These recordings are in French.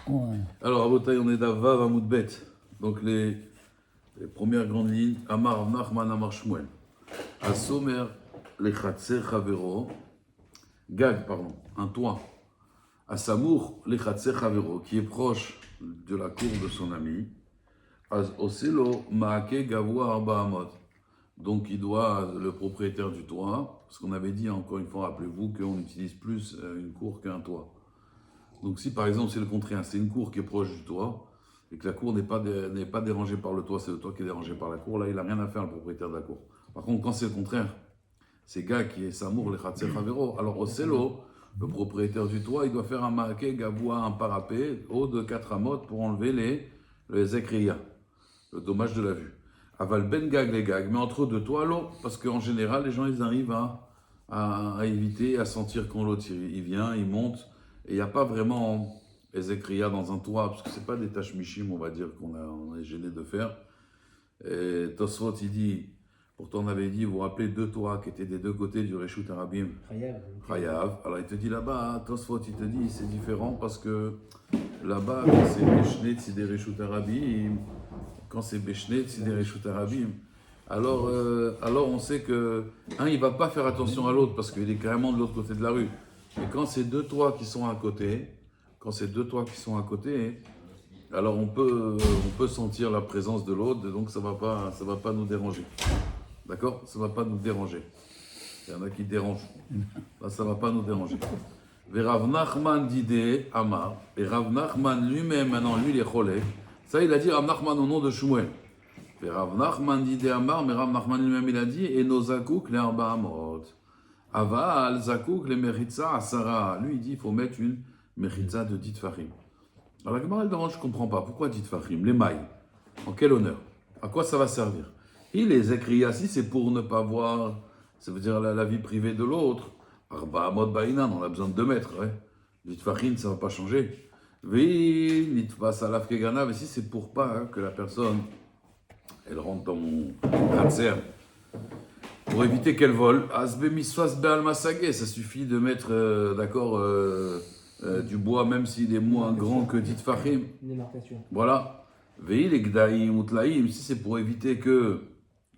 Ouais. Alors, à Botaï, on est d'Avav à Moudbet. Donc, les premières grandes lignes. Amar Rav Nachman Amar Shmuel. Asomer lechatser chavero. Gag, pardon, un toit. Asamour lechatser chavero, qui est proche de la cour de son ami. Az oselo maake gavoa arba amot. Donc, il doit, le propriétaire du toit, parce qu'on avait dit, encore une fois, rappelez-vous, qu'on utilise plus une cour qu'un toit. Donc, si par exemple c'est le contraire, c'est une cour qui est proche du toit, et que la cour n'est pas dérangée par le toit, c'est le toit qui est dérangé par la cour, là, il n'a rien à faire, le propriétaire de la cour. Par contre, quand c'est le contraire, c'est gars qui est Samour, le Khatser Chavero, alors au Selo, le propriétaire du toit, il doit faire un marqué, gavoua, un parapet, haut de 4 amotes pour enlever les écrias, le dommage de la vue. Aval ben gag les gags, mais entre deux toits, l'eau, parce qu'en général, les gens, ils arrivent à éviter, à sentir quand l'autre, il vient, il monte, et il n'y a pas vraiment les écrias dans un toit, parce que ce n'est pas des tâches michim, on va dire, on est gêné de faire. Et Tosfot, il dit, pourtant on avait dit, vous vous rappelez, deux toits qui étaient des deux côtés du Reshut Arabim, Chayav. Alors il te dit là-bas, Tosfot, il te dit, c'est différent parce que là-bas, quand c'est Beshnet, c'est des Reshut Arabim, quand c'est Beshnet, c'est des Reshut Arabim. Alors on sait que, un, il ne va pas faire attention à l'autre parce qu'il est carrément de l'autre côté de la rue. Mais quand c'est deux toits qui sont à côté, alors on peut sentir la présence de l'autre, donc ça va pas nous déranger. D'accord? Ça va pas nous déranger. Il y en a qui dérangent. Là, ça va pas nous déranger. Et Rav Nachman d'idée, Amar, et Rav Nachman lui-même, maintenant, lui, il est cholé. Ça, il a dit Rav Nachman au nom de Shmuel. Et Rav Nachman d'idée, Amar, mais Rav Nachman lui-même, il a dit, et nos zakouk, les arba amot. Aval, zakouk, les meritza, asara. Lui, il dit, il faut mettre une meritza de dit fahim. Alors la Gemara, elle demande, je ne comprends pas. Pourquoi dit fahim? Les mailles. En quel honneur? À quoi ça va servir? Il les écrit assis, c'est pour ne pas voir, ça veut dire la vie privée de l'autre. Arba amot ba'inan, on a besoin de 2 mètres. Ouais. Dit fahim, ça ne va pas changer. Oui, nitva salaf kegana, mais si c'est pour pas que la personne, elle rentre dans mon khatser, pour éviter qu'elle vole, asbe misfas be'al masagé, ça suffit de mettre, du bois, même s'il est moins grand que dit fahim. Démarcation. Voilà. Veil les gdaïm ou tlaïm, si c'est pour éviter que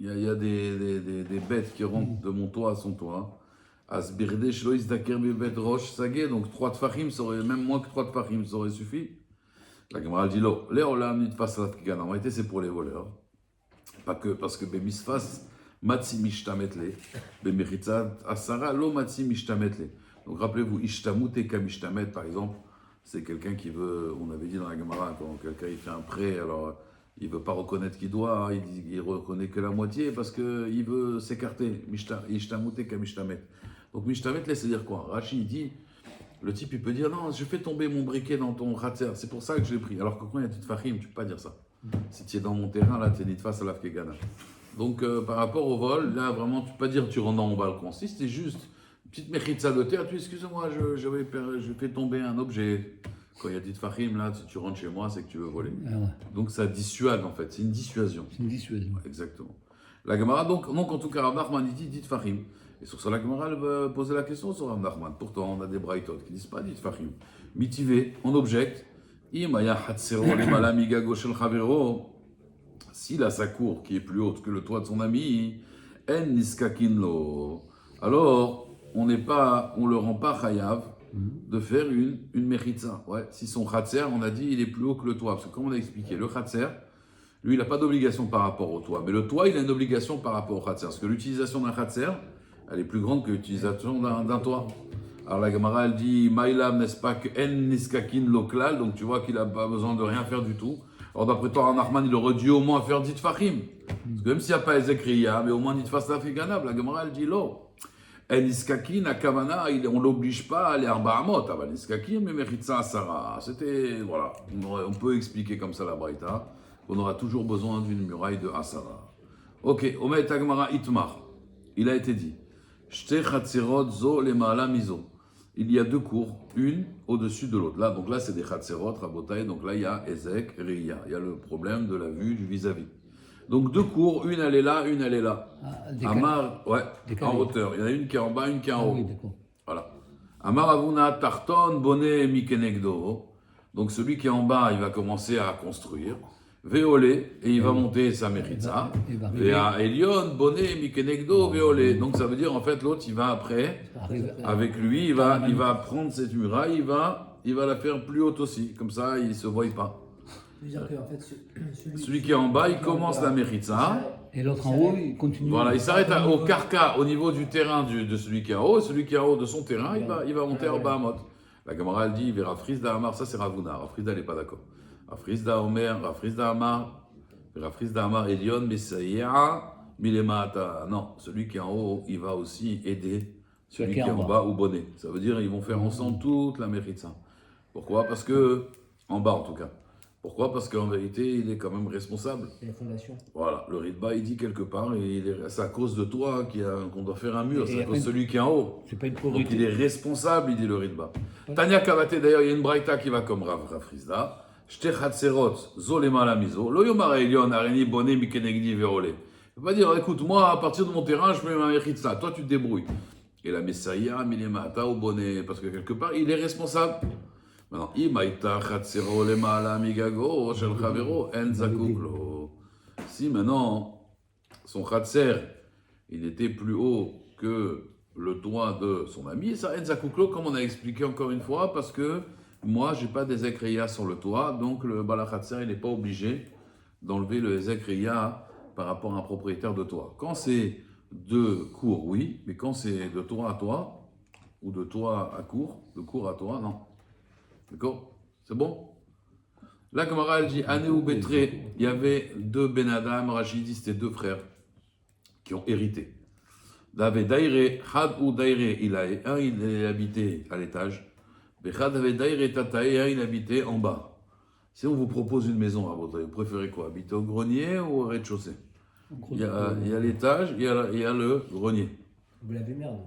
il y a des bêtes qui rentrent de mon toit à son toit. Asbirde shlois daker bebet roche sagé, donc 3 tfachim, même moins que 3 tfachim, ça aurait suffi. La Gemara dit lo, léolam nitfas salat kigan. En réalité, c'est pour les voleurs. Pas que, parce que bemisfas matzi mishtametle, bemiritzat asara lo matzi mishtametle. Donc rappelez-vous, ishtamute kamishtamet, par exemple, c'est quelqu'un qui veut, on avait dit dans la Gemara, quand quelqu'un il fait un prêt, alors il ne veut pas reconnaître qu'il doit, il reconnaît que la moitié parce qu'il veut s'écarter. Ishtamute kamishtamet. Donc mishtamet, c'est-à-dire quoi? Rashi il dit, le type il peut dire, non, je fais tomber mon briquet dans ton khatser, c'est pour ça que je l'ai pris. Alors que quand il y a dit fahim, tu ne peux pas dire ça. Si tu es dans mon terrain, là, tu es nitfas alaf kegana. Donc par rapport au vol, là vraiment, tu ne peux pas dire tu rentres dans mon balcon. Si c'était juste une petite mechitza de terre, tu dis, excusez-moi, je fais tomber un objet. Quand il y a dit fahim, là, si tu rentres chez moi, c'est que tu veux voler. Ah ouais. Donc ça dissuade en fait, c'est une dissuasion. C'est une dissuasion. Exactement. La Gemara, donc en tout cas, Rav Nachman dit fahim. Et sur ça, la Gemara, elle va poser la question sur Rav Nachman. Pourtant, on a des braïtot qui disent pas dit fahim. Mitivé, on objecte. S'il a sa cour qui est plus haute que le toit de son ami, en niskakin lo. Alors, on le rend pas chayav de faire une mechitza. Ouais, si son khatser, on a dit, il est plus haut que le toit. Parce que comme on a expliqué, le khatser, lui, il n'a pas d'obligation par rapport au toit. Mais le toit, il a une obligation par rapport au khatser. Parce que l'utilisation d'un khatser, elle est plus grande que l'utilisation d'un toit. Alors la Gemara, elle dit, Maïlam, n'est-ce pas que en niskakin loklal, donc tu vois qu'il n'a pas besoin de rien faire du tout. Alors d'après toi, Rav Nachman, il aurait dû au moins faire dit fahim. Parce que même s'il n'y a pas les écrits, mais au moins dit fas la Gemara, elle dit, lo. En niskakin, à Kavana, on ne l'oblige pas à aller à Arba Amot. Ah, niskakin, mais meritza asara. C'était, voilà, on peut expliquer comme ça la braïta, qu'on aura toujours besoin d'une muraille de asara. Ok, Omet Agmara Itmar, il a été dit, Shte chatzerot zo le ma'ala mizo. Il y a 2 cours, une au-dessus de l'autre. Là, donc là, c'est des chatzerot, rabotai, donc là, il y a Ezek, Riya. Il y a le problème de la vue du vis-à-vis. Donc 2 cours, une elle est là, une elle est là. Amar, ouais, en hauteur. Il y en a une qui est en bas, une qui est en haut. Oui, d'accord. Voilà. Amar avuna tarton bonnet mikenegdo. Donc celui qui est en bas, il va commencer à construire. Véolé, et il va monter sa méritza. Véa Elion, Bonnet, Mikenegdo, Véolé. Donc ça veut dire en fait l'autre, il va après, avec lui, il va prendre cette muraille, il va la faire plus haute aussi. Comme ça, il ne se voit pas. C'est-à-dire que, en fait, Celui qui est en bas, il commence la méritza. Et l'autre en haut, il continue. Voilà, il s'arrête au carca, au niveau du terrain de celui qui est en haut. Celui qui est en haut de son terrain, il va monter en bas à mot. La Gemara, elle dit, Vera Frisda Amar, ça c'est Ravuna. Rafrizda, elle n'est pas d'accord. Rafrizda Omer, Rafrizda Amar, Rafrizda Amar, Elion, Messaïa, Milemata. Non, celui qui est en haut, il va aussi aider celui qui est en bas ou bonnet. Ça veut dire, ils vont faire ensemble toute la méritza. Pourquoi? Parce que, en bas en tout cas. Pourquoi? Parce qu'en vérité, il est quand même responsable. c'est la fondation. Voilà, le Ritba, il dit quelque part, c'est à cause de toi qu'on doit faire un mur, c'est à cause de celui qui est en haut. C'est pas une Donc priorité. il est responsable, il dit le Ritba. Tanya Kavate, d'ailleurs, il y a une braïta qui va comme Rav Frisda. Shte Chatserot, Zolema Lamizo, Lo Yomara Elion, Areni Boné, Mikenegdi Verolé. Il va pas dire, écoute, moi, à partir de mon terrain, je mets ma méritza, toi, tu te débrouilles. Et la Messaïa, Milemata ou Boné, parce que quelque part, il est responsable. Maintenant, si maintenant son khatser, il était plus haut que le toit de son ami, ça enzakuklo, comme on a expliqué encore une fois, parce que moi, j'ai pas des ekreya sur le toit, donc le balakhatser, il n'est pas obligé d'enlever le ekreya par rapport à un propriétaire de toit. Quand c'est de cour, oui, mais quand c'est de toit à toit, ou de toit à cour, de cour à toit, non. D'accord? C'est bon? La Gemara, elle dit, Ané ou Bétré, il y avait deux Benadam, Rachid dit, c'était deux frères qui ont hérité. D'avait Daïré, Had ou Daïré, un il habitait à l'étage, mais Had avait Daïré Tataï, un il habitait en bas. Si on vous propose une maison à votre avis, vous préférez quoi? Habiter au grenier ou au rez-de-chaussée? Il y a l'étage, il y a le grenier. On veut la merde.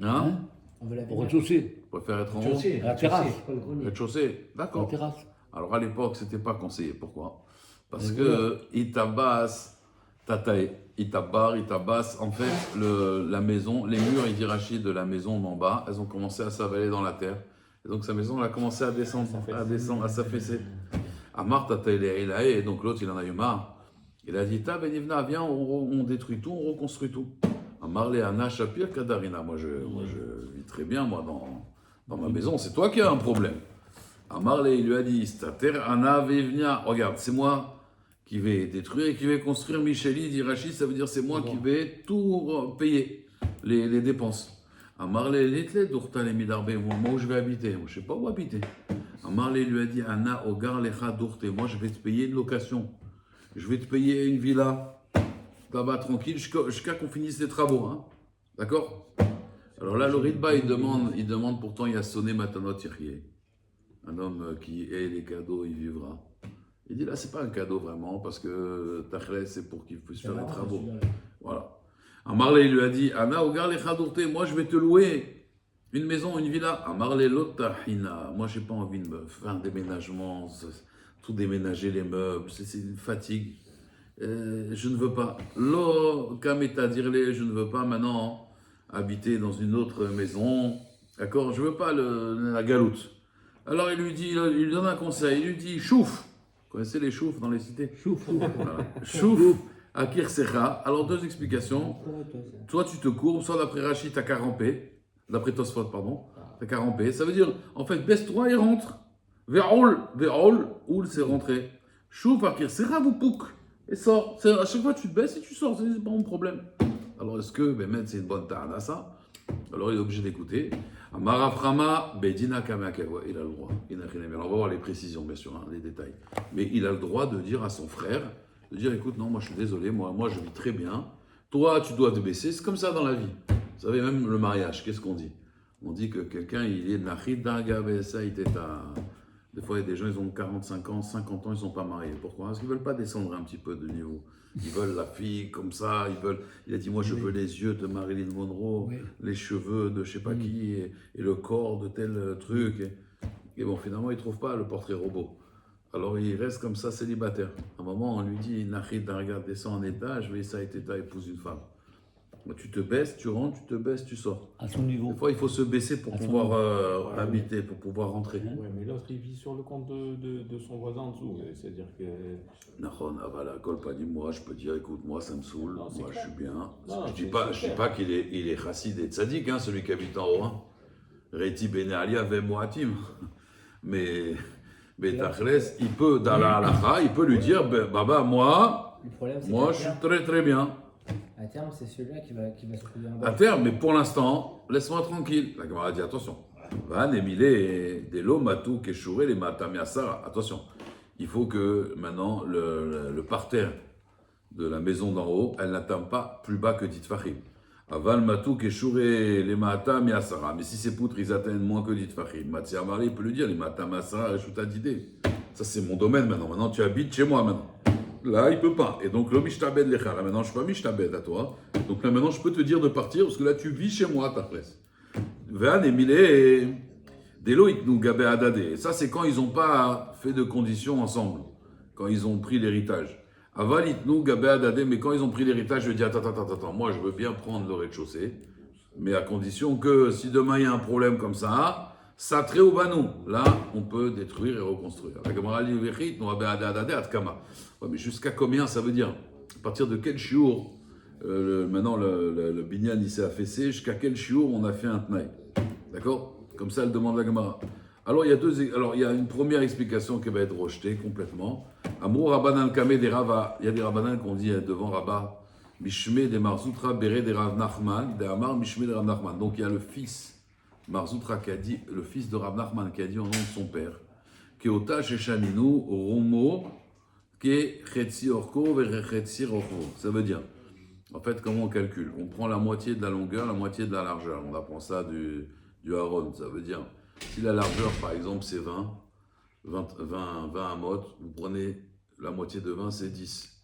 Hein? On veut la Au rez-de-chaussée. Vous préférez être en haut? La terrasse. pas le grenier. Rez-de-chaussée? La D'accord. terrasse. Alors à l'époque, c'était pas conseillé. Pourquoi? Parce que il tabasse, il tabasse. En fait, la maison, les murs, il dit Rachid, de la maison d'en bas, elles ont commencé à s'avaler dans la terre. Et donc sa maison, elle a commencé à descendre, à s'affaisser. Amar tataï et donc l'autre, il en a eu marre. Il a dit, Benivna, viens, on détruit tout, on reconstruit tout. Amar le Anna Shapir Kadarina. Moi, je vis très bien, moi, dans ma maison. C'est toi qui as un problème. Amarle, il lui a dit, regarde, c'est moi qui vais détruire et qui vais construire. Micheli, dit Rachid, ça veut dire c'est moi qui vais tout payer, les dépenses. Amarle, moi où je vais habiter, moi, je ne sais pas où habiter. Amarle lui a dit, Anna, Ogar, Lecha, Dourte, moi je vais te payer une location. Je vais te payer une villa, là-bas tranquille, jusqu'à qu'on finisse les travaux. Hein. D'accord? Alors là, le Ritba, il demande pourtant, il a sonné Matanot Yirye. Un homme qui ait les cadeaux, il vivra. Il dit là, c'est pas un cadeau vraiment, parce que Tachles, c'est pour qu'il puisse faire les travaux. Voilà. Amarle, il lui a dit, Anna, Ogar, les Chadourte, moi je vais te louer une maison, une villa. Amarle, l'otahina, moi j'ai pas envie de me faire un déménagement, tout déménager les meubles, c'est une fatigue. Je ne veux pas. Lo, kameta dirle, je ne veux pas maintenant habiter dans une autre maison. D'accord? Je veux pas la galoute. Alors il lui donne un conseil, il lui dit chouf. Vous connaissez les choufs dans les cités? Chouf. Voilà. Chouf, akir secha. Alors deux explications. Soit tu te courbes, soit d'après Rachid, t'as qu'à ramper. D'après Tosfot, pardon. T'as qu'à ramper. Ça veut dire, en fait, baisse-toi et rentre. Ve'ol, oul, c'est rentrer. Chouf, akir secha, vous pouk. Et sors. À chaque fois, tu te baisses et tu sors. C'est pas mon problème. Alors est-ce que, c'est une bonne tarde à ça? Alors il est obligé d'écouter. Maraframa, Bedina Kamakeva, il a le droit. On va voir les précisions, bien sûr, les détails. Mais il a le droit de dire à son frère, de dire écoute, non, moi je suis désolé, moi je vis très bien. Toi, tu dois te baisser. C'est comme ça dans la vie. Vous savez, même le mariage, qu'est-ce qu'on dit? On dit que quelqu'un, il est Nachid Dargabe, ça, il était à. Des fois, il y a des gens, ils ont 45 ans, 50 ans, ils ne sont pas mariés. Pourquoi? Parce qu'ils ne veulent pas descendre un petit peu de niveau. Ils veulent la fille comme ça, il a dit, moi je veux les yeux de Marilyn Monroe, les cheveux de je sais pas qui, et le corps de tel truc. Et bon, finalement, il ne trouve pas le portrait robot. Alors il reste comme ça célibataire. À un moment, on lui dit, Nachid Darga, descend en étage, mais ça, épouse une femme. Tu te baisses, tu rentres, tu te baisses, tu sors. À son niveau. Des fois, il faut se baisser pour À son pouvoir niveau. habiter, pour pouvoir rentrer. Ouais, mais l'autre, il vit sur le compte de son voisin en dessous. C'est-à-dire que. Nahon, avala, kolpa, dis-moi, je peux dire, écoute, moi, ça me saoule, Non, c'est moi, je clair. suis bien. Non, je dis c'est pas, clair. qu'il est, il est chassid et tzaddik, hein, celui qui habite en haut. Hein. Reti bene alia ve moatim. Mais Tachles, il peut, dans la halakha, il peut lui dire, Baba, moi, Le problème, c'est moi, qu'à je suis terme- très très bien. à terme, c'est celui-là qui va se retrouver en À bas. terme, mais pour l'instant, laisse-moi tranquille. La camarade dit attention. Van Emile de lo matu keshure les matamiasara. Attention. Il faut que maintenant le parterre de la maison d'en haut, elle n'atteint pas plus bas que Ditfachim. Aval matu keshure les matamiasara. Mais si ces poutres, ils atteignent moins que Ditfachim, Matzia Marley, il peut le dire, les matamiasara, reshuta d'idée. Ça, c'est mon domaine maintenant. Maintenant, tu habites chez moi maintenant. Là, il peut pas. Et donc, le mishtabed lecha. Là, maintenant, je suis pas mishtabed à toi. Donc là, maintenant, je peux te dire de partir parce que là, tu vis chez moi, ta presse. Van Emile, Delo itnu gabe adade. Et ça, c'est quand ils n'ont pas fait de conditions ensemble. Quand ils ont pris l'héritage. Aval itnu gabe adade. Mais quand ils ont pris l'héritage, je dis attends. Moi, je veux bien prendre le rez-de-chaussée. Mais à condition que si demain il y a un problème comme ça, ça très au banou. Là, on peut détruire et reconstruire. La Gemara dit vechit, no gabe adade atkama. Ouais, mais jusqu'à combien ça veut dire? À partir de quel chiour maintenant le binyan il s'est affaissé, jusqu'à quel chiour on a fait un tnaï? D'accord? Comme ça, elle demande la Gemara. Alors il y a une première explication qui va être rejetée complètement. Amrou Rabbanan Kame des Rava. Il y a des Rabbanan qu'on dit devant Rabba Mishme de Marzoutra Bere de Rav Nachman, de Amar Mishme de Rav Nachman. Donc il y a le fils Marzoutra qui a dit, le fils de Rav Nachman qui a dit au nom de son père, qui est Ota Sheshaninu Romo. Ça veut dire, en fait, comment on calcule? On prend la moitié de la longueur, la moitié de la largeur. On apprend ça du Haron. Ça veut dire, si la largeur, par exemple, c'est 20 amot, vous prenez la moitié de 20, c'est 10.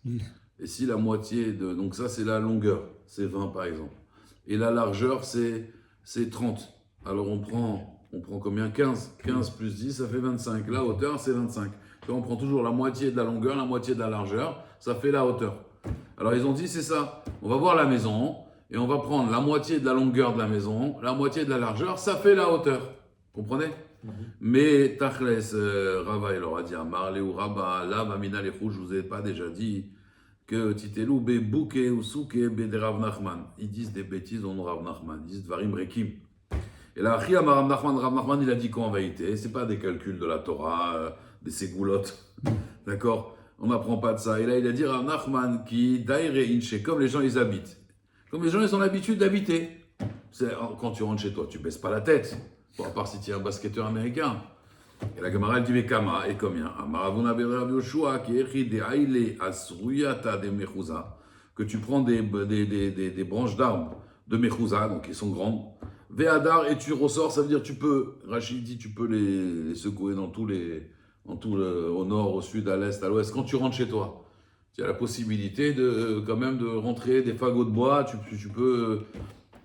Et si la moitié de... Donc ça, c'est la longueur, c'est 20 par exemple. Et la largeur, c'est 30. Alors on prend combien? 15. 15 plus 10, ça fait 25. La hauteur, c'est 25. On prend toujours la moitié de la longueur, la moitié de la largeur, ça fait la hauteur. Alors ils ont dit, c'est ça, on va voir la maison, et on va prendre la moitié de la longueur de la maison, la moitié de la largeur, ça fait la hauteur. Comprenez? Mais Tachles, Rava, il leur a dit, Marlé ou Rabba, là, Mamina les rouges, je vous ai pas déjà dit que Titelou, be Bouke ou Souke, be de Rav Nachman. Ils disent des bêtises au nom de Rav Nachman, ils disent Dvarim Rekim. Et là, Rav Nachman, il a dit quoi en vérité? C'est pas des calculs de la Torah, des ségoulottes, d'accord? On n'apprend pas de ça. Et là, il a dit Rav Nachman qui daire inche, comme les gens ils habitent. Comme les gens ils ont l'habitude d'habiter. Quand tu rentres chez toi, tu baisses pas la tête. Bon, à part si tu es un basketteur américain. Et la Gemara elle dit mais Kama et combien? Amaravuna Rav Yoshua qui écrit des aile asruyata de mechouza, que tu prends des branches d'arbres de mechouza, donc qui sont grandes. Ve'adar et tu ressors, ça veut dire tu peux, Rachid dit, tu peux les secouer au nord, au sud, à l'est, à l'ouest. Quand tu rentres chez toi, tu as la possibilité quand même de rentrer des fagots de bois, tu peux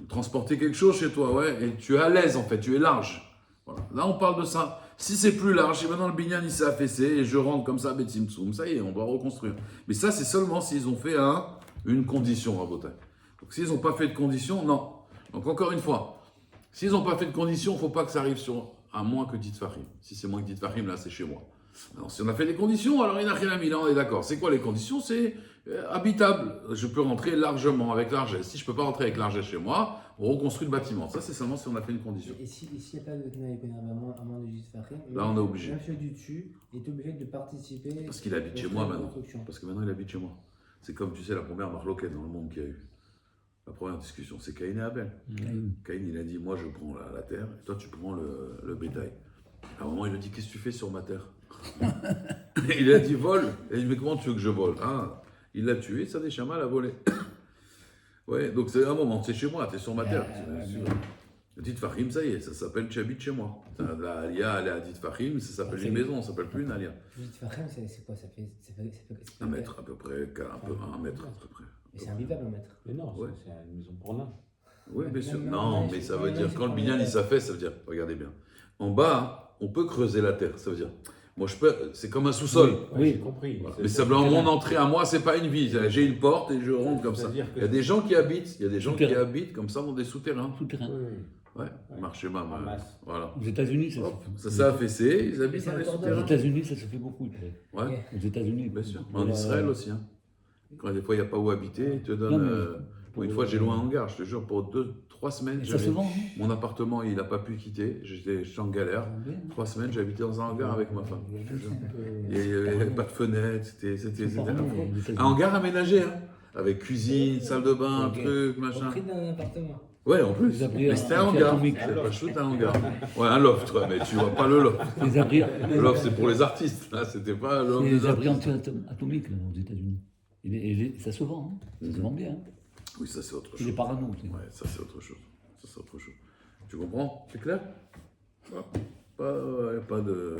transporter quelque chose chez toi, ouais, et tu es à l'aise en fait, tu es large. Voilà. Là on parle de ça. Si c'est plus large, et maintenant le binyan il s'est affaissé et je rentre comme ça, Betzimtsum, ça y est, on doit reconstruire. Mais ça c'est seulement s'ils ont fait une condition, Rabotai. Donc s'ils n'ont pas fait de condition, non. Donc encore une fois, s'ils n'ont pas fait de conditions, il ne faut pas que ça arrive à moins que Ditfachim. Si c'est moins que Ditfachim, là, c'est chez moi. Alors, si on a fait des conditions, alors il n'a rien à mis, là, on est d'accord. C'est quoi les conditions? C'est habitable. Je peux rentrer largement, avec largesse. Si je ne peux pas rentrer avec largesse chez moi, on reconstruit le bâtiment. Ça, c'est seulement si on a fait une condition. Et s'il n'y a pas de Tnaï à moins de Jitfachim, Là, on est obligé. même celui du dessus est obligé de participer. Parce qu'il habite chez moi maintenant. Parce que maintenant, il habite chez moi. C'est comme, tu sais, la première marloquette dans le monde qu'il y a eu. La première discussion, c'est Caïn et Abel. Caïn, il a dit, moi, je prends la terre, et toi, tu prends le bétail. À un moment, il lui a dit, qu'est-ce que tu fais sur ma terre? Et il a dit, vole. Et il dit, mais comment tu veux que je vole? Ah, il l'a tué, ça des chamas l'a volé. Ouais, donc c'est un moment, c'est chez moi, t'es sur ma terre. Ditfachim, ça y est, ça s'appelle tu habites chez moi. La alia, elle est à Ditfachim, ça s'appelle une maison, ça s'appelle plus une alia. Jitfachim, c'est quoi? Ça fait Un mètre à peu près, un mètre à peu près. Et c'est invivable un mètre. Mais non, Ouais. c'est une maison pour nains. Oui, bien sûr. Non, Non, mais ça veut non, dire, c'est quand le pas binyan vrai. il s'affaisse, ça veut dire, regardez bien, en bas, on peut creuser la terre, ça veut dire, Moi, c'est comme un sous-sol. Oui, j'ai compris. Voilà. Mais simplement, mon entrée à moi, c'est pas une vie. J'ai une porte et je rentre comme ça. C'est-à-dire que- Il y a des gens qui habitent, Souterrain. comme ça dans des souterrains. Souterrain. Oui, oui. Ouais, marché même. En masse. Voilà. Aux États-Unis, ça Hop, se fait. ça s'est affaissé, ils habitent C'est dans les un tort Aux souterrains. États-Unis, ça se fait beaucoup. il paraît. Ouais, Aux États-Unis. bien sûr. Pour En la- Israël aussi. Hein. Quand des fois il n'y a pas où habiter, ils te donnent. Non, mais Moi, une fois, j'ai loué un hangar, je te jure, pour 3 semaines. Et ça se vend, hein. Mon appartement, il n'a pas pu quitter. J'étais en galère. 3 semaines, j'ai habité dans un hangar avec ma femme. Je te jure. Il n'y avait pas de fenêtre, c'était C'est pas affreux. vrai, aux États-Unis. Un hangar aménagé, hein, avec cuisine, salle de bain, Ok. truc, Au machin. prix d'un appartement. Ouais, en plus. Les abris Mais c'était un anti- hangar. atomiques. C'est pas shoot, un hangar. Ouais, un loft, ouais, mais tu vois pas le loft. Les abris, Le loft, c'est pour les artistes. Là, c'était pas le loft les des abris artistes. anti-atomiques là, aux États-Unis. Ça se vend, hein. Ça se vend bien. Hein. Oui, ça, c'est autre C'est chose. des parano. c'est- Ouais, ça, c'est autre chose. Ça, c'est autre chose. Tu comprends? C'est clair? Pas de.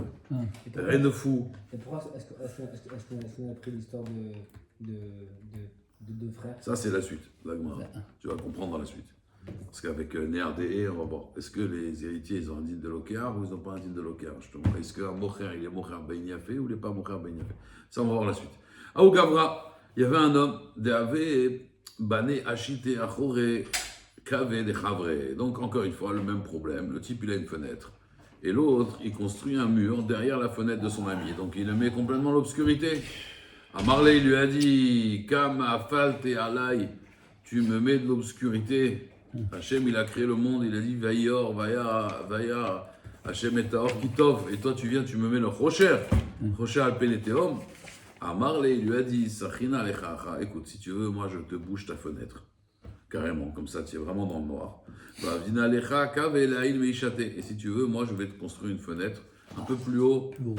Et pourquoi- Rien de fou. Et pourquoi est-ce qu'on a pris l'histoire de deux frères? Ça, c'est la suite, la Gemara. Tu vas comprendre dans la suite. Parce qu'avec Néardé, on va voir. Est-ce que les héritiers, ils ont un din de Lokar ou ils n'ont pas un din de Lokar? Est-ce qu'un Mocher, il est Mocher Ben Yafé ou il n'est pas Mocher Ben Yafé? Ça, on va voir la suite. À Gavra, il y avait un homme, Deave Bané Achite Achore Kave de Chavre. Donc, encore une fois, le même problème. Le type, il a une fenêtre. Et l'autre, il construit un mur derrière la fenêtre de son ami. Donc, il le met complètement à l'obscurité. Amarley lui a dit, Kama falte alay, tu me mets de l'obscurité. Hachem, il a créé le monde, il a dit, Vayor, Vaya, Hachem et Taor Kitov. Et toi, tu viens, tu me mets le Rocher, Rocher al Peneteom. Amarley lui a dit, Sachina lechacha, écoute, si tu veux, moi, je te bouge ta fenêtre. Carrément, comme ça, tu es vraiment dans le noir. Vina lecha kave laïl meishate. Et si tu veux, moi, je vais te construire une fenêtre un peu plus haut. Plus haut.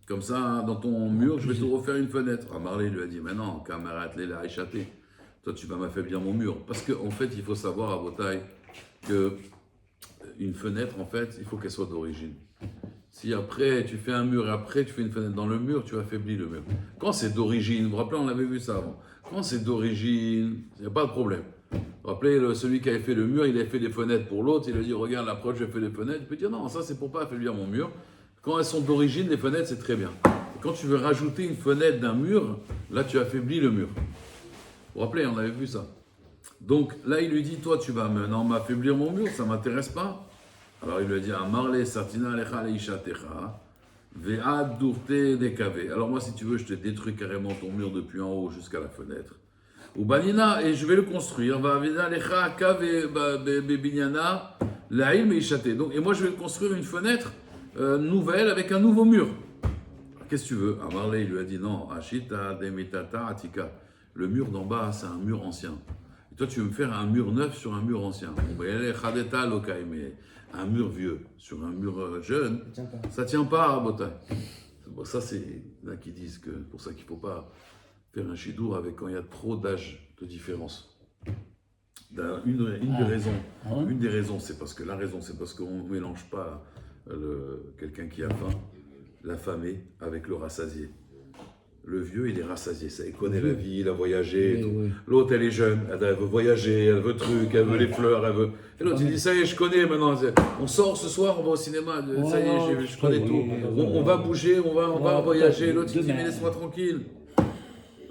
Comme ça, hein, dans ton mur, je vais te refaire une fenêtre. Amarley lui a dit, mais non, camarade, la échaté. Toi, tu vas m'affaiblir mon mur. Parce qu'en fait, il faut savoir à Botaï que une fenêtre, en fait, il faut qu'elle soit d'origine. Si après, tu fais un mur et après, tu fais une fenêtre dans le mur, tu affaiblis le mur. Quand c'est d'origine, vous vous rappelez, on avait vu ça avant. Quand c'est d'origine, il n'y a pas de problème. Vous vous rappelez, celui qui avait fait le mur, il avait fait des fenêtres pour l'autre. Il a dit, regarde, l'approche, je fais des fenêtres. Il peut dire, non, ça, c'est pour pas affaiblir mon mur. Quand elles sont d'origine, les fenêtres, c'est très bien. Et quand tu veux rajouter une fenêtre d'un mur, là, tu affaiblis le mur. Vous vous rappelez, on avait vu ça. Donc là, il lui dit, toi, tu vas maintenant m'affaiblir mon mur, ça ne m'intéresse pas. Alors il lui a dit, Amarle satina lecha leishatecha, ve'ad durte dekave. Alors moi, si tu veux, je te détruis carrément ton mur depuis en haut jusqu'à la fenêtre. Ou banina, et je vais le construire. Va avina lecha kave bebinyana la'il meishate. Donc, et moi, je vais construire une fenêtre nouvelle avec un nouveau mur. Qu'est-ce que tu veux? Amarle, il lui a dit, non, ashita demitata atika. Le mur d'en bas, c'est un mur ancien. Et toi, tu veux me faire un mur neuf sur un mur ancien. Mais un mur vieux sur un mur jeune, Ça tient pas. ça tient pas à Botaï. Bon, ça, c'est là qui disent que pour ça qu'il ne faut pas faire un chidour avec quand il y a trop d'âge de différence. Une des raisons, c'est parce que qu'on ne mélange pas quelqu'un qui a faim, l'affamé, avec le rassasié. Le vieux, il est rassasié, ça, il connaît la vie, il a voyagé. Oui, et tout. oui. L'autre, elle est jeune, elle veut voyager, elle veut truc, elle veut les fleurs, elle veut. Et l'autre, il dit, ça y est, je connais maintenant. On sort ce soir, on va au cinéma, ça y est, je connais tout. On va bouger, on va voyager. L'autre, il dit, mais laisse-moi tranquille.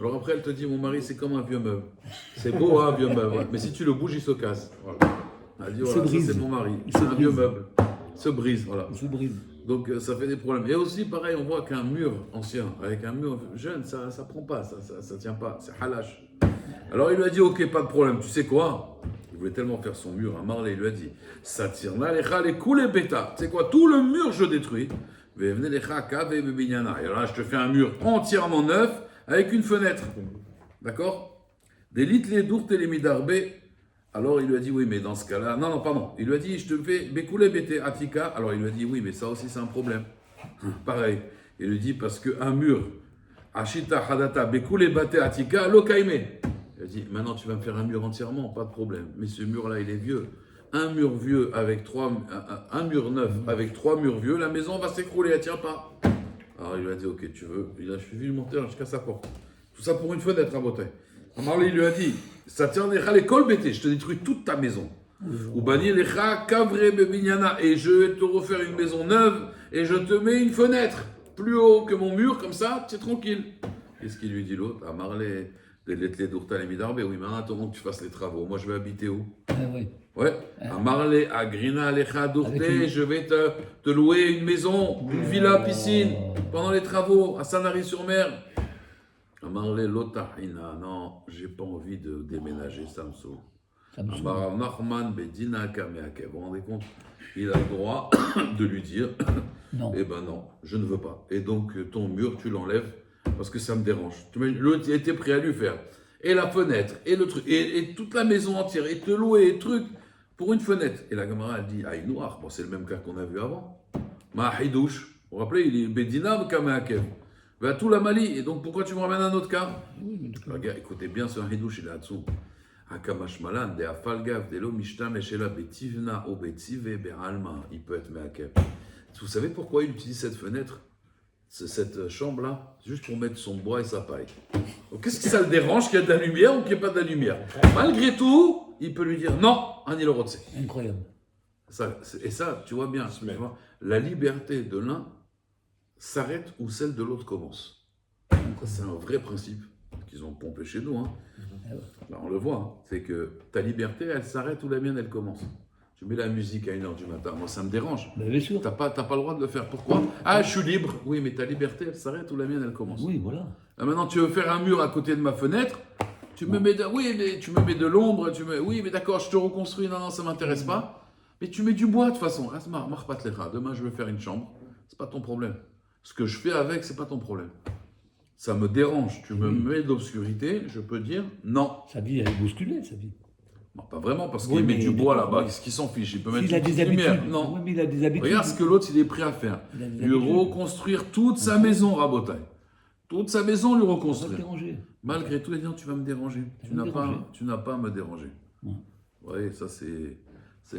Alors après, elle te dit, mon mari, c'est comme un vieux meuble. C'est beau, hein, un vieux meuble. Ouais. Mais si tu le bouges, il se casse. Voilà. Elle dit, voilà, ça c'est mon mari. C'est un vieux meuble. Il se brise, voilà. Il se brise. Donc ça fait des problèmes. Et aussi, pareil, on voit qu'un mur ancien avec un mur jeune, ça prend pas, ça tient pas, c'est halash. Alors il lui a dit, ok, pas de problème, tu sais quoi? Il voulait tellement faire son mur, Marley il lui a dit, Satirna lecha les coulées bêta. Tu sais quoi? Tout le mur je détruis. Et alors là, je te fais un mur entièrement neuf avec une fenêtre. D'accord? Des litres les dourtes et les midarbe. Alors il lui a dit, oui, mais dans ce cas-là, non, pardon. Il lui a dit, je te fais Bekoule Bete Atika. Alors il lui a dit, oui, mais ça aussi c'est un problème. Pareil. Il lui dit, parce qu'un mur, Ashita Hadata Bekoule Bate Atika, Lokaime. Il a dit, maintenant tu vas me faire un mur entièrement, pas de problème. Mais ce mur-là, il est vieux. Un mur vieux avec un mur neuf avec 3 murs vieux, la maison va s'écrouler, elle tient pas. Alors il lui a dit, ok, tu veux. Il a suivi le monteur jusqu'à sa porte. Tout ça pour une fenêtre à Botaï. Marley lui a dit, ça tient les kol bété, je te détruis toute ta maison. Ou bani lecha kavre bebinyana, et je vais te refaire une maison neuve et je te mets une fenêtre. plus haut que mon mur, comme ça, tu es tranquille. Qu'est-ce qu'il lui dit l'autre? À Marley, des d'Urtal et Midarbe. Oui, maintenant, attends que tu fasses les travaux. Moi, je vais habiter où? Oui. Ouais. À Marley, à Grina, Alecha, Dourté, je vais te louer une maison, une villa, piscine, pendant les travaux, à Sanary-sur-Mer. À Marley, Lotahina. Non, j'ai pas envie de déménager, ça me saoule. Amar Nachman Bedina Kameakev. Vous vous rendez compte? Il a le droit de lui dire Non. eh ben non, je ne veux pas. Et donc ton mur, tu l'enlèves parce que ça me dérange. L'autre était prêt à lui faire et la fenêtre, et le truc, et toute la maison entière, et te louer, et truc pour une fenêtre. Et la Gemara, elle dit aïe noir. Bon, c'est le même cas qu'on a vu avant. Mahidouche. Vous vous rappelez, il est Bedina Kameakev. Va tout la Mali. Et donc pourquoi tu me ramènes un autre cas? Regarde, écoutez bien, ce Hidouche, il est là-dessous. Il peut être meakev. Vous savez pourquoi il utilise cette fenêtre, cette chambre-là? Juste pour mettre son bois et sa paille. Donc qu'est-ce que ça le dérange qu'il y ait de la lumière ou qu'il n'y ait pas de la lumière? Malgré tout, il peut lui dire non, Anil Rotse. Incroyable. Et ça, tu vois bien, tu vois, la liberté de l'un s'arrête où celle de l'autre commence. C'est un vrai principe qu'ils ont pompé chez nous. Hein. Là, on le voit, hein. C'est que ta liberté, elle s'arrête où la mienne, elle commence. Tu mets la musique à 1h du matin, moi ça me dérange. Ben, bien sûr. T'as pas le droit de le faire. Pourquoi? Ah, je suis libre. Oui, mais ta liberté, elle s'arrête où la mienne, elle commence. Oui, voilà. Là, maintenant, tu veux faire un mur à côté de ma fenêtre, tu me mets oui, mais tu me mets de l'ombre, oui, mais d'accord, je te reconstruis, non, ça m'intéresse pas. Mais tu mets du bois de toute façon. Demain, je veux faire une chambre, c'est pas ton problème. Ce que je fais avec, c'est pas ton problème. Ça me dérange. Tu me mets de l'obscurité, je peux dire non. Sa vie, elle est bousculée, sa vie. Non, pas vraiment, parce Oui, qu'il met du bois là-bas, oui. qu'est-ce qu'il s'en fiche? Il peut mettre Il a une des petite habitudes. lumière. Non. Oui, mais il a des habitudes. Regarde ce que l'autre, il est prêt à faire. Il a des Lui habitudes. reconstruire toute sa maison, Rabotaille. Toute sa maison, lui Ça va te reconstruire. déranger. Malgré tout, il dit non, tu vas me déranger. Ça va me déranger. Tu n'as pas à me déranger. Ouais. Oui, ça c'est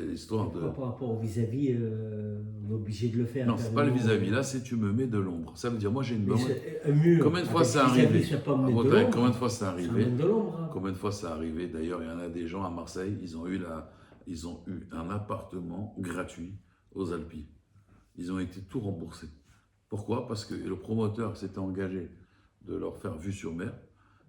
l'histoire de... Par rapport au vis-à-vis, on est obligé de le faire. Non, c'est pas le carrément. vis-à-vis. Là, c'est tu me mets de l'ombre. Ça veut dire, moi j'ai une Mais bonne... c'est un mur. Combien de fois avec c'est vis-à-vis, arrivé? ça peut amener de Rabotaille, l'ombre. combien de fois c'est Ça arrivé? amène de l'ombre. Hein. Combien de fois c'est arrivé? D'ailleurs, il y en a des gens à Marseille, ils ont eu un appartement gratuit aux Alpilles. Ils ont été tout remboursés. Pourquoi? Parce que le promoteur s'était engagé de leur faire vue sur mer.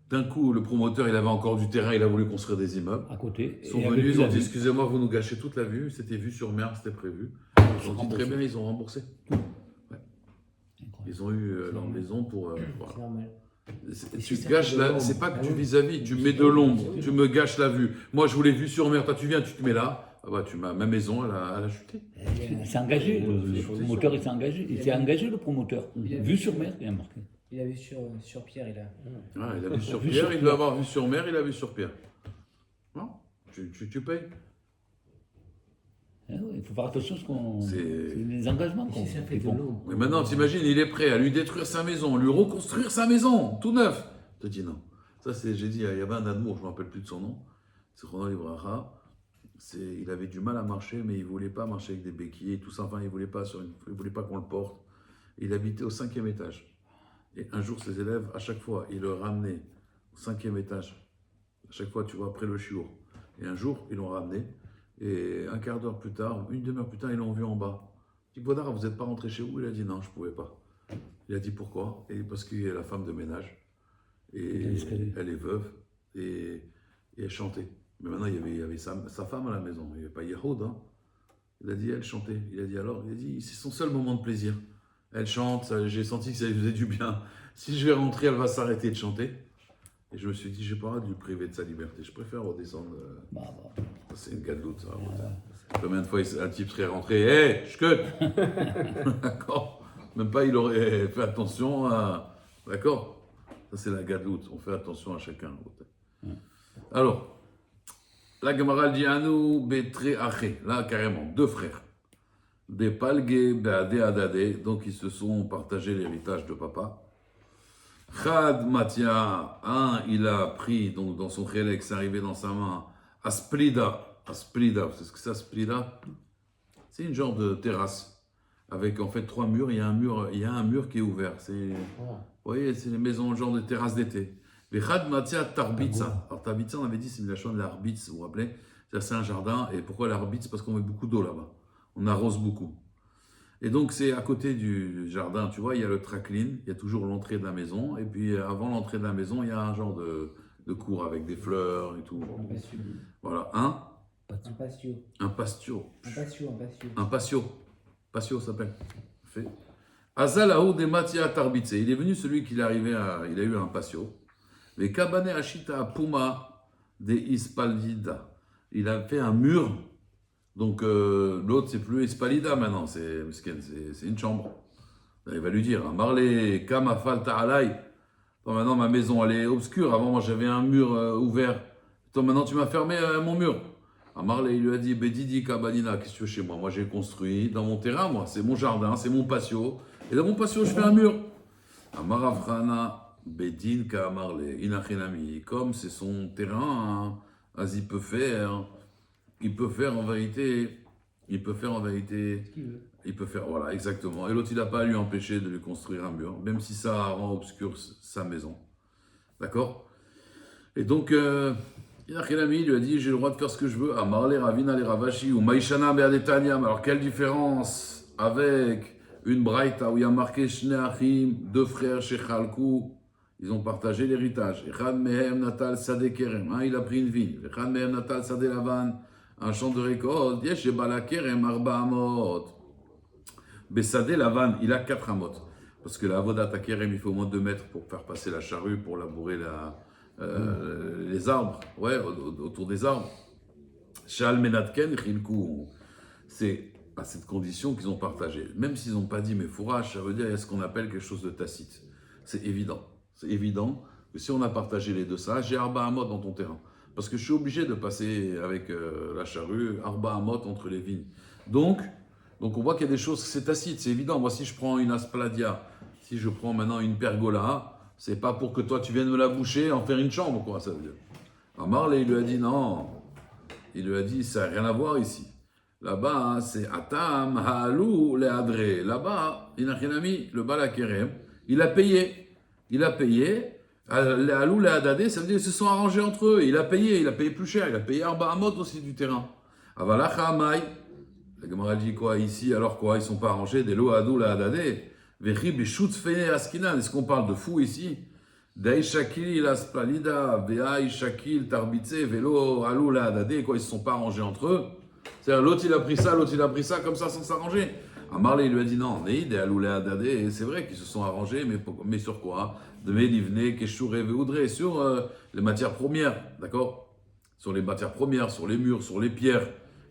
D'un coup, le promoteur, il avait encore du terrain, il a voulu construire des immeubles. À côté. Ils sont Et avec venus, ils la ont dit vue. excusez-moi, vous nous gâchez toute la vue, c'était vue sur mer, c'était prévu. Ils ont dit très bien, ils ont remboursé. Incroyable. Ils ont eu leur maison pour. Voilà. C'est normal. Tu ça gâches fait de la. l'ombre. C'est pas que Ah du oui. vis-à-vis, tu mets de l'ombre, tu me gâches la vue. Moi, je voulais vue sur mer, toi, tu viens, tu te mets là. Ah bah, ma maison, elle a chuté. Il s'est engagé, le promoteur il s'est engagé. Il s'est engagé, le promoteur. Vue sur mer, il a marqué. Il a vu sur Pierre, il a. Ah, il a vu sur Vue Pierre, sur il doit avoir vu sur mer, il a vu sur Pierre. Non, tu payes. Ah ouais, il faut faire attention à ce qu'on. C'est- C'est les engagements Et qu'on si ça fait qu'ils de font. l'ombre. Mais maintenant, t'imagines, il est prêt à lui détruire sa maison, lui reconstruire sa maison, tout neuf. Je te dis non. Ça, j'ai dit, il y avait un Admour, je ne me rappelle plus de son nom. C'est Ronan Ibraha. Il avait du mal à marcher, mais il ne voulait pas marcher avec des béquilles et tout ça. Enfin, il ne voulait pas qu'on le porte. Il habitait au 5e étage. Et un jour, ses élèves, à chaque fois, il le ramenait au 5e étage. À chaque fois, tu vois, après le chiour. Et un jour, ils l'ont ramené. Et un quart d'heure plus tard, une demi-heure plus tard, ils l'ont vu en bas. Je dis, Bodar, vous n'êtes pas rentré chez vous? Il a dit, non, je ne pouvais pas. Il a dit, pourquoi? Et parce qu'il y a la femme de ménage. Et elle est veuve. Et elle chantait. Mais maintenant, il y avait sa femme à la maison. Il n'y avait pas Yahoud. Hein. Il a dit, elle chantait. Il a dit, c'est son seul moment de plaisir. Elle chante, j'ai senti que ça lui faisait du bien. Si je vais rentrer, elle va s'arrêter de chanter. Et je me suis dit, j'ai pas envie de lui priver de sa liberté. Je préfère redescendre. Bah. C'est une galoute, ça. Combien de fois un type serait rentré, hé, je cut. D'accord. Même pas, il aurait fait attention à. D'accord. Ça, c'est la galoute. On fait attention à chacun. Alors, la Gemara dit Anou Betre Aché. Là, carrément, deux frères. Des Palgué, Beade Adade. Donc, ils se sont partagés l'héritage de papa. Chad Matia, il a pris donc, dans son chélek, c'est arrivé dans sa main, Asprida. Asprida, vous savez ce que c'est Asprida? C'est une genre de terrasse avec en fait 3 murs. Il y a un mur qui est ouvert. Vous voyez, c'est les maisons, genre de terrasse d'été. Chad Matia Tarbitza. Alors Tarbitza, on avait dit, c'est la chambre de l'arbitz, vous vous rappelez? C'est un jardin. Et pourquoi l'arbitz? Parce qu'on met beaucoup d'eau là-bas. On arrose beaucoup. Et donc, c'est à côté du jardin, tu vois, il y a le tracline, il y a toujours l'entrée de la maison. Et puis, avant l'entrée de la maison, il y a un genre de cour avec des fleurs et tout. Un patio. Voilà, Un patio. un patio. Un patio, un patio. Un patio. Patio ça s'appelle. Fait. Azalaou de Matia Tarbitse. Il est venu celui qui est arrivé à. Il a eu un patio. Les Kabane Ashita Puma de Ispalida. Il a fait un mur. Donc l'autre, c'est plus Ispalida maintenant. C'est une chambre. Il va lui dire Marley, Kama Falta Alay. Toi, maintenant, ma maison, elle est obscure. Avant, moi, j'avais un mur ouvert. Toi, maintenant, tu m'as fermé mon mur. Marley, il lui a dit, Bedidi Kabanina, qu'est-ce que tu veux chez moi? Moi, j'ai construit dans mon terrain, moi. C'est mon jardin, c'est mon patio. Et dans mon patio, je fais un mur. Amarafrana, Bedin Ka Marley, Inachinami. Comme c'est son terrain, hein, il peut faire en vérité, il peut faire, voilà, exactement. Et l'autre, il n'a pas à lui empêcher de lui construire un mur, même si ça rend obscur sa maison. D'accord? Et donc, Inachinami lui a dit, j'ai le droit de faire ce que je veux. Amarle Ravina le Ravashi ou Maïshana Beadetaniam. Alors, quelle différence avec une braïta où il y a marqué Shne Achim, deux frères chez Chalkou, ils ont partagé l'héritage. Echad Mehem Natal Sade Kerem, il a pris une vigne. Echad Mehem Natal Sade Lavan, un champ de récolte. Yesh Bala Kerem Arba Amot. Besade Lavan, il a 4 amot. Parce que la Avodat Kerem, il faut au moins 2 mètres pour faire passer la charrue, pour labourer les arbres, ouais, autour des arbres. Shal Menatken Chilkou. C'est à cette condition qu'ils ont partagé. Même s'ils n'ont pas dit mes fourrages, ça veut dire qu'il y a ce qu'on appelle quelque chose de tacite. C'est évident. C'est évident que si on a partagé les deux ça, j'ai Arba Amot dans ton terrain. Parce que je suis obligé de passer avec la charrue, Arba Amot entre les vignes. Donc on voit qu'il y a des choses, c'est tacite, c'est évident. Moi, si je prends une aspladia, si je prends maintenant une pergola, c'est pas pour que toi tu viennes me la boucher, en faire une chambre, quoi, ça veut dire. Marley, il lui a dit non. Il lui a dit, ça n'a rien à voir ici. Là-bas, hein, c'est Atam, Haalou, le Adré. Là-bas, Inachinami, le Balakerem, il a payé. Il a payé. Le Haalou, le Adadé, ça veut dire qu'ils se sont arrangés entre eux. Il a payé plus cher. Il a payé Arba Amot aussi du terrain. Avalacha Amai. La Gemara dit quoi ici? Alors quoi? Ils ne sont pas arrangés. Des Lo Hadou, le Adadé. Vechi Beshut Fene Askinan. Est-ce qu'on parle de fou ici? Dei Shakil Aspalida, Veai Shakil Tarbitse, Velo Alou la Adadé. Quoi, ils ne se sont pas arrangés entre eux. C'est-à-dire l'autre il a pris ça, l'autre il a pris ça, comme ça sans s'arranger. Marley il lui a dit non, Neïd et Alou la Adadé. C'est vrai qu'ils se sont arrangés, mais sur quoi? De Medivne, Keshour et Veoudré, sur les matières premières, d'accord? Sur les matières premières, sur les murs, sur les pierres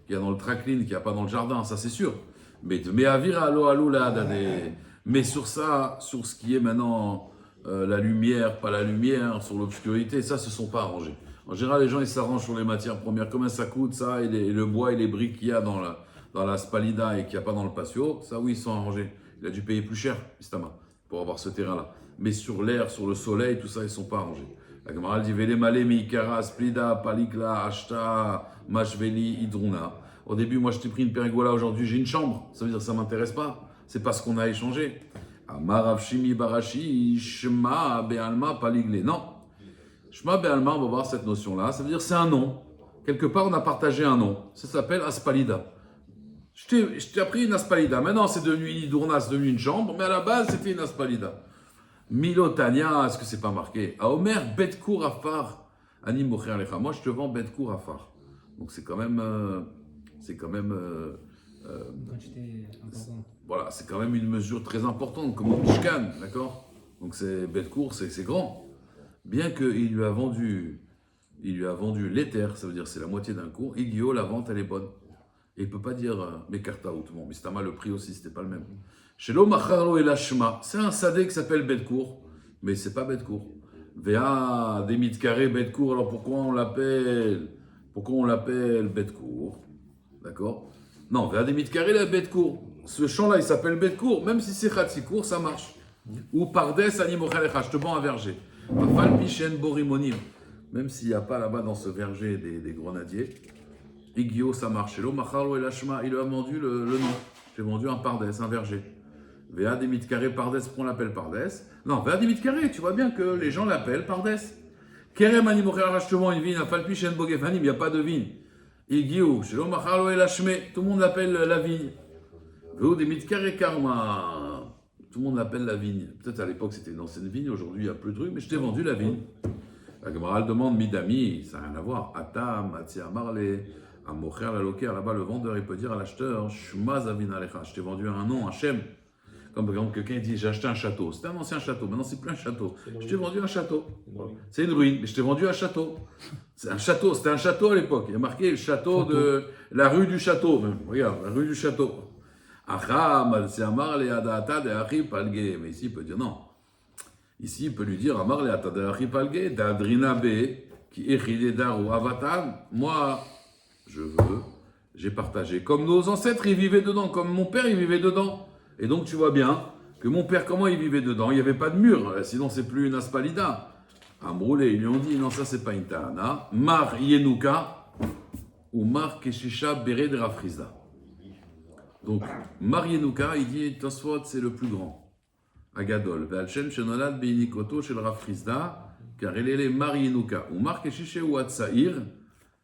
qu'il y a dans le tracline, qu'il n'y a pas dans le jardin, ça c'est sûr. Mais Avira Alou la Adadé. Mais sur ça, sur ce qui est maintenant la lumière, pas la lumière, sur l'obscurité, ça, se sont pas arrangés. En général, les gens, ils s'arrangent sur les matières premières. Combien ça coûte, ça, et le bois et les briques qu'il y a dans la spalida et qu'il n'y a pas dans le patio, ça, oui, ils sont arrangés. Il a dû payer plus cher, Istama, pour avoir ce terrain-là. Mais sur l'air, sur le soleil, tout ça, ils sont pas arrangés. La Gemara dit, Vele Male, Mikara, Splida, Palikla, Ashta, Mashveli, Idruna. Au début, moi, je t'ai pris une pergola, aujourd'hui, j'ai une chambre. Ça veut dire que ça m'intéresse pas. C'est pas ce qu'on a échangé. Amarav Shimi Barashi, Shema Be'alma Paligle. Non. Shema Be'alma, on va voir cette notion-là. Ça veut dire c'est un nom. Quelque part, on a partagé un nom. Ça s'appelle Aspalida. Je t'ai appris une Aspalida. Maintenant, c'est devenu une Idurna, c'est devenu une chambre. Mais à la base, c'était une Aspalida. Milotania, est-ce que c'est pas marqué? À Omer, Betkour Afar, Ani Mocher Lecha. Moi, je te vends Betkour Afar. Donc, c'est quand même. Quantité importante. Voilà, c'est quand même une mesure très importante, comme au Mishkan, d'accord? Donc c'est Betkour, c'est grand. Bien qu'il lui a vendu l'éther, ça veut dire c'est la moitié d'un cours, Igio, la vente, elle est bonne. Et il ne peut pas dire Mekarta ou tout le monde, Mistama, le prix aussi, c'était pas le même. Chez l'Omacharo et l'Ashma, c'est un sadé qui s'appelle Betkour, mais c'est pas Betkour. Véa, des mites carrés, Betkour, alors pourquoi on l'appelle Betkour? D'accord? Non, Véa, des mites carrés, la Betkour. Ce champ-là, il s'appelle Betkour, même si c'est Khatsikour, ça marche. Ou Pardes, Animochalecha, je te vends un verger. Afal Pichen Borimonim, même s'il n'y a pas là-bas dans ce verger des grenadiers. Igio, ça marche. Et l'Omachalo et l'Ashma, il a vendu le nom. J'ai vendu un Pardes, un verger. Véa des carré Pardes, pourquoi on l'appelle Pardes? Non, Véa des carré, tu vois bien que les gens l'appellent Pardes. Kerem Animochalecha, je te vends une vigne. Afal Pichen Bogefanim, il n'y a pas de vigne. Igio, chez l'Omachalo et l'Ashme, tout le monde l'appelle la vigne. Veo des mitkare karma. Tout le monde l'appelle la vigne. Peut-être à l'époque c'était une ancienne vigne, aujourd'hui il n'y a plus de rue, mais je t'ai vendu la vigne. La Gemara demande midami, ça n'a rien à voir. Atam, Atsia Marle, Amocher la loker, là-bas le vendeur il peut dire à l'acheteur Shma Zavin Alecha, je t'ai vendu un nom, un shem. Comme par exemple quelqu'un dit j'ai acheté un château. C'était un ancien château, maintenant c'est plus un château. Je t'ai vendu un château. C'est une ruine, mais je t'ai vendu un château. C'est un château, c'était un château à l'époque. Il y a marqué le château de la rue du château, même. Regarde, la rue du château. Acham, c'est Amar le Adata de Achi Palge. Mais ici il peut dire non. Ici il peut lui dire Amar le Adata de Achi Palge, d'Adrina B, qui écrit Daru Avatan. Moi, j'ai partagé. Comme nos ancêtres, ils vivaient dedans, comme mon père, il vivait dedans. Et donc tu vois bien que mon père, comment il vivait dedans? Il n'y avait pas de mur, sinon c'est plus une aspalida. Amroulé, ils lui ont dit, non, ça c'est pas une tahana. Mar Yenuka ou Mar Keshisha Bere de Rafrizda. Donc, Mar Yenuka, il dit, Tosfot, c'est le plus grand. Agadol. Ve'alshem shenolad be'inikoto shel Rafrizda, car il est Mar Yenuka. Ou Mar Keshisha ou Atsair,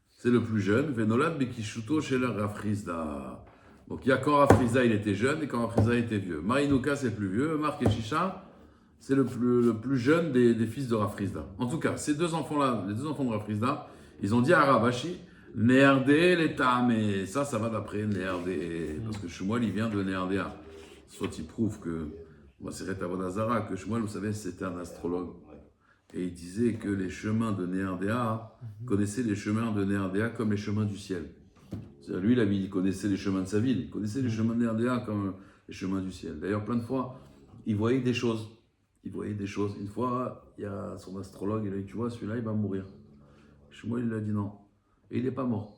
c'est le plus jeune. Ve'nolad be'kishuto shel Rafrizda. Donc il y a quand Rafrizda il était jeune et quand Rafrizda était vieux. Marinuka c'est le plus vieux, Marc et Shisha c'est le plus jeune des fils de Rafrizda. En tout cas, ces deux enfants-là, les deux enfants de Rafrizda, ils ont dit à Ravashi, Néardé l'état, mais ça va d'après Néardé, parce que Shmuel il vient de Néardéa. Soit il prouve que, c'est Ret Avodazara, que Shmuel, vous savez, c'était un astrologue. Et il disait que les chemins de Néardéa connaissaient les chemins de Néardéa comme les chemins du ciel. Lui, il connaissait les chemins de sa ville, il connaissait les chemins de Néardéa comme les chemins du ciel. D'ailleurs, plein de fois, il voyait des choses. Une fois, il y a son astrologue, il a dit, tu vois, celui-là, il va mourir. Shmuel, il a dit non. Et il n'est pas mort.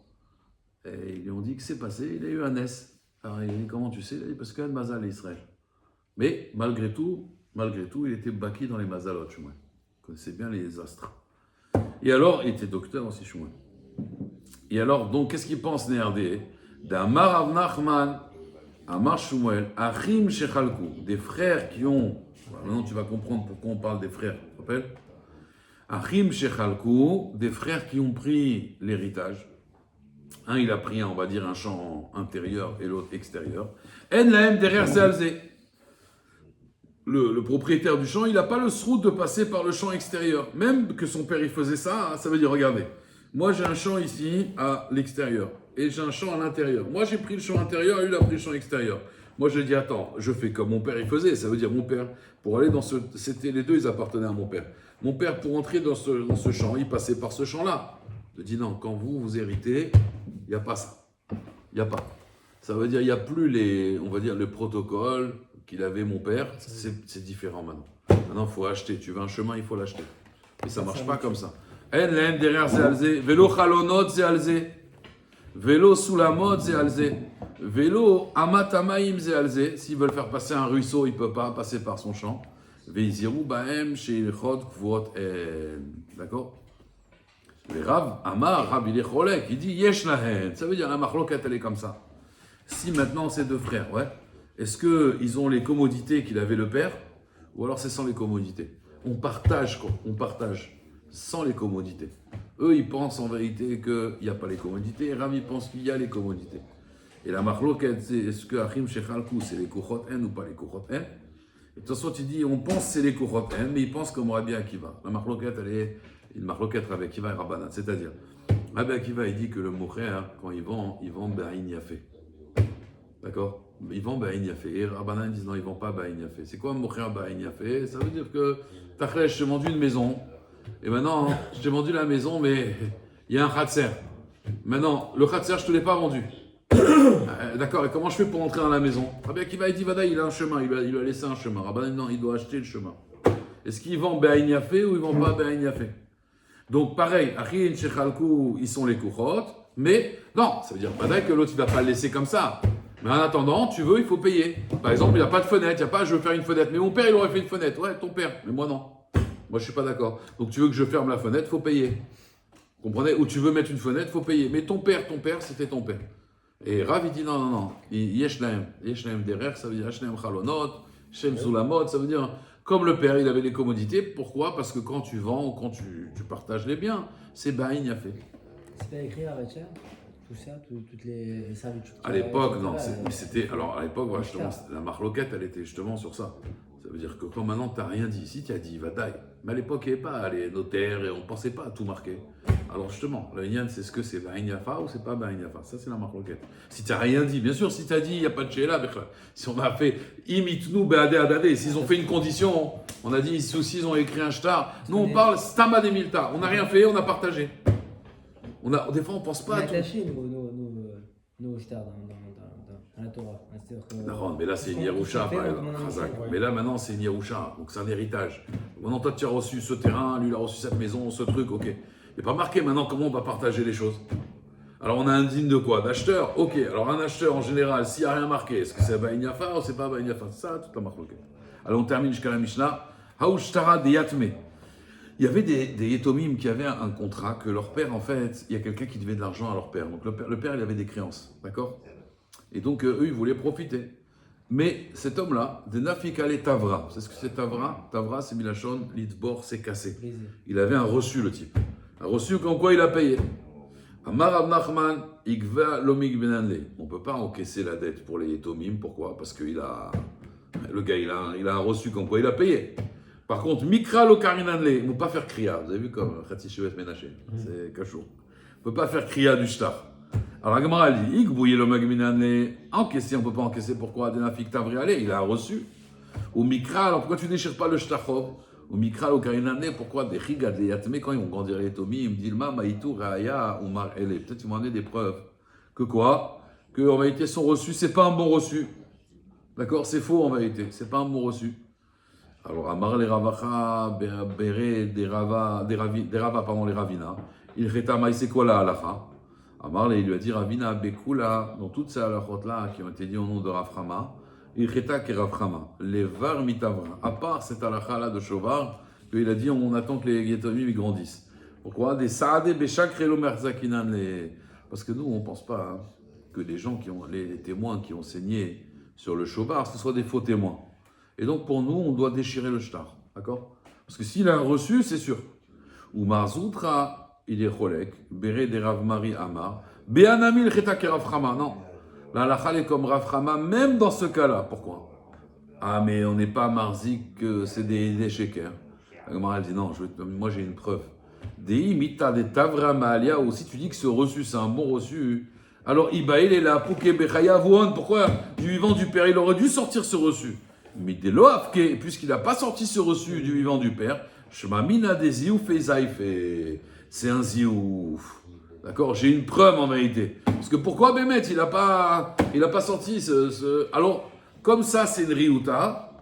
Et ils lui ont dit que c'est passé, il a eu un S. Alors, il a dit, comment tu sais? Il a dit, parce qu'il y a un mazal à Israël. Mais, malgré tout, il était baki dans les mazalot, Shmuel. Il connaissait bien les astres. Et alors, il était docteur aussi, Shmuel. Et alors, donc, qu'est-ce qu'il pense Néardé? D'Amar Rav Nachman, Amar Shmuel, Achim Shechalku, des frères qui ont. Maintenant, tu vas comprendre pourquoi on parle des frères, tu te rappelles? Achim Shechalku, des frères qui ont pris l'héritage. Un, il a pris, on va dire, un champ intérieur et l'autre extérieur. En laem derrière Zalzé. Le propriétaire du champ, il n'a pas le srout de passer par le champ extérieur. Même que son père, il faisait ça, ça veut dire, regardez. Moi, j'ai un champ ici, à l'extérieur, et j'ai un champ à l'intérieur. Moi, j'ai pris le champ intérieur, lui, il a pris le champ extérieur. Moi, je dis, attends, je fais comme mon père, il faisait. Ça veut dire, mon père, pour aller dans ce... C'était les deux, ils appartenaient à mon père. Mon père, pour entrer dans ce champ, il passait par ce champ-là. Je dis, non, quand vous héritez, il n'y a pas ça. Il n'y a pas. Ça veut dire, il n'y a plus on va dire, le protocole qu'il avait mon père. C'est différent maintenant. Maintenant, il faut acheter. Tu veux un chemin, il faut l'acheter. Et ça ne marche pas comme ça. En laem derrière c'est alzé, vélo chalonot c'est alzé, vélo soulamot c'est alzé, vélo amatamaim c'est alzé. S'ils veulent faire passer un ruisseau, ils ne peuvent pas passer par son champ. Veizirou baem chez ilchot kvot en. D'accord? Le Rav Amar, Rav il est cholek, il dit yesh lahen. Ça veut dire la machloket elle est comme ça. Si maintenant ces deux frères, ouais, est-ce qu'ils ont les commodités qu'il avait le père, ou alors c'est sans les commodités? On partage quoi, on partage. Sans les commodités. Eux, ils pensent en vérité qu'il n'y a pas les commodités, et Rav, il pense qu'il y a les commodités. Et la machloket, c'est est-ce que Achim Shechalku, c'est les Kuchot En ou pas les Kuchot En? Et de toute façon, tu dis, on pense que c'est les Kuchot En, mais ils pensent comme Rabbi Akiva. La machloket, elle est une machloket Rabbi Akiva et Rabbanan. C'est-à-dire, Rabbi Akiva, il dit que le mocher, quand il vend Ba'in Yafé. D'accord? Ils vendent Ba'in Yafé. Et Rabbanan disent non, ils ne vendent pas Ba'in Yafé. C'est quoi mocher Ba'in Yafé? Ça veut dire que, Tachlech, je t'ai vendu une maison. Et maintenant, je t'ai vendu la maison, mais il y a un khatser. Maintenant, le khatser, je ne te l'ai pas vendu. D'accord, et comment je fais pour entrer dans la maison? Rabbi Akiva, il dit, Vada, il a un chemin, il va laisser un chemin. Rabbanan, non, il doit acheter le chemin. Est-ce qu'il vend Ba'in Yafé ou il ne vend pas Ba'in Yafé? Donc, pareil, Achin, Shechalku, ils sont les kuchot, mais non, ça veut dire, Vada, que l'autre, il ne va pas le laisser comme ça. Mais en attendant, tu veux, il faut payer. Par exemple, il n'y a pas de fenêtre, il n'y a pas, je veux faire une fenêtre. Mais mon père, il aurait fait une fenêtre. Ouais, ton père, mais moi, non. Moi, je ne suis pas d'accord. Donc, tu veux que je ferme la fenêtre, il faut payer. Vous comprenez? Ou tu veux mettre une fenêtre, il faut payer. Mais ton père, c'était ton père. Et Rav, il dit non. Yesh lahem derrière, ça veut dire Yesh lahem chalonot, Shem zulamot, ça veut dire comme le père, il avait les commodités. Pourquoi? Parce que quand tu vends ou quand tu partages les biens, c'est Ba'in Yafé. C'est pas écrit à Rachel? tout ça, toutes les servitudes. À l'époque, non, voilà, c'était. Alors à l'époque, voilà, justement, Shtar. la marloquette, elle était justement sur ça. Ça veut dire que quand maintenant tu n'as rien dit, si tu as dit, va die. Mais à l'époque, il n'y avait pas les notaires et on ne pensait pas à tout marquer. Alors justement, le Inyan, c'est ce que c'est Ba'in Yafa ou c'est pas Ba'in Yafa. Ça, c'est la marloquette. Si tu n'as rien dit, bien sûr, si tu as dit, il n'y a pas de Sheila, si on a fait imite-nous, Be'adé Adadé, s'ils ont fait une condition, on a dit, s'ils ont écrit un shtar, nous on parle Stama des Milta. On n'a rien fait, on a partagé. Des fois, on ne pense On pas a à tout. attaché nos stars dans la Torah. C'est-à-dire que- Non, mais là c'est une Parce qu'on- Yerusha, on fait, par on exemple, en a Khazak. fait, ouais. Mais là maintenant c'est une Yerusha, donc c'est un héritage. Maintenant toi tu as reçu ce terrain, lui il a reçu cette maison, ce truc, ok. Il n'est pas marqué maintenant comment on va partager les choses. Alors on a un digne de quoi? D'acheteur? Ok, alors un acheteur en général, s'il n'y a rien marqué, est-ce que c'est Ba'in Yafa ou c'est pas Ba'in Yafa? Ça, toute la marque. Alors on termine jusqu'à la Mishnah. Haushtara de Yatme. Il y avait des Yetomim qui avaient un contrat que leur père, en fait, il y a quelqu'un qui devait de l'argent à leur père. Donc le père il avait des créances, d'accord? Et donc eux, ils voulaient profiter. Mais cet homme-là, de Nafikale Tavra, c'est ce que c'est Tavra? Tavra, c'est Milachon, Litbor, c'est cassé. Brisé. Il avait un reçu, le type. Un reçu comme quoi il a payé. Amar Rav Nachman, Igva Lomig Benanle. On ne peut pas encaisser la dette pour les Yetomim. Pourquoi? Parce que le gars, il a un reçu comme quoi il a payé. Par contre, Mikra Lo Karinanle, il ne peut pas faire kriya. Vous avez vu comme Khatsi Shevet Menaché, c'est Kachour. Il ne peut pas faire kriya du shtar. Alors la Gemara dit, Igbouye Lo Magminanle, encaisser, on ne peut pas encaisser. Pourquoi? Denafik Tavri Ale, il a un reçu. Ou Mikra, alors pourquoi tu ne déchires pas le shtarchov? Ou Mikra Lo Karinanle, pourquoi des Chigad les Yatme, quand ils vont grandir les Tomi, ils me disent, Ma Maïtou Raya ou Mar Ele. Peut-être qu'ils m'ont donné des preuves. Que quoi? Que en vérité, son reçu, c'est pas un bon reçu. D'accord? C'est faux en vérité, c'est pas un bon reçu. Alors, Amar les Ravacha, Béré, des Rava, pardon, les Ravina. Il reta maï, c'est quoi la halacha? Amar, il lui a dit Ravina, Bekula, dans toutes ces halachot-là qui ont été dites au nom de Raframa, il reta que Raframa, les var mitavra. À part cette halacha-là de Shovar, qu'il a dit on attend que les Yetomim grandissent. Pourquoi? Des Saadé, Beshak, Relo Merzakinan, parce que nous, on ne pense pas hein, que les gens qui ont, les témoins qui ont saigné sur le Shovar, ce soient des faux témoins. Et donc, pour nous, on doit déchirer le shtar. D'accord? Parce que s'il a un reçu, c'est sûr. Ou Marzoutra, il est cholek, Béré de Rav Mari Amar, Béanamil Chetak et Rav Chama. Non. La halakha est comme Rav Chama, même dans ce cas-là. Pourquoi? Ah, mais on n'est pas marzik, c'est des shekers. La Gemara, elle dit non, moi j'ai une preuve. Dei mita de Tavra Maalia, ou si tu dis que ce reçu, c'est un bon reçu, alors Ibaïl est là, Pouké Bechaya Vuon, pourquoi du vivant du père, il aurait dû sortir ce reçu? Mais dès l'Oafke, puisqu'il n'a pas sorti ce reçu du vivant du père, Shemamina des ziouf et zaïf, c'est un ziouf. D'accord? J'ai une preuve en vérité. Parce que pourquoi Bémet, il n'a pas sorti ce. Alors, comme ça, c'est une riouta.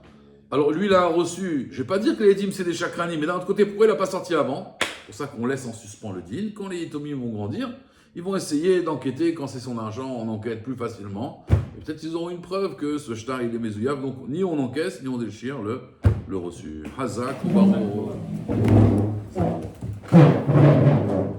Alors, lui, il a reçu. Je ne vais pas dire que les dîmes, c'est des chakrani, mais d'un autre côté, pourquoi il n'a pas sorti avant? C'est pour ça qu'on laisse en suspens le deal. Quand les Yitomim vont grandir, ils vont essayer d'enquêter. Quand c'est son argent, on enquête plus facilement. Et peut-être qu'ils auront une preuve que ce shtar, il est mezouyav. Donc, ni on encaisse, ni on déchire le reçu. Hazak, Baro.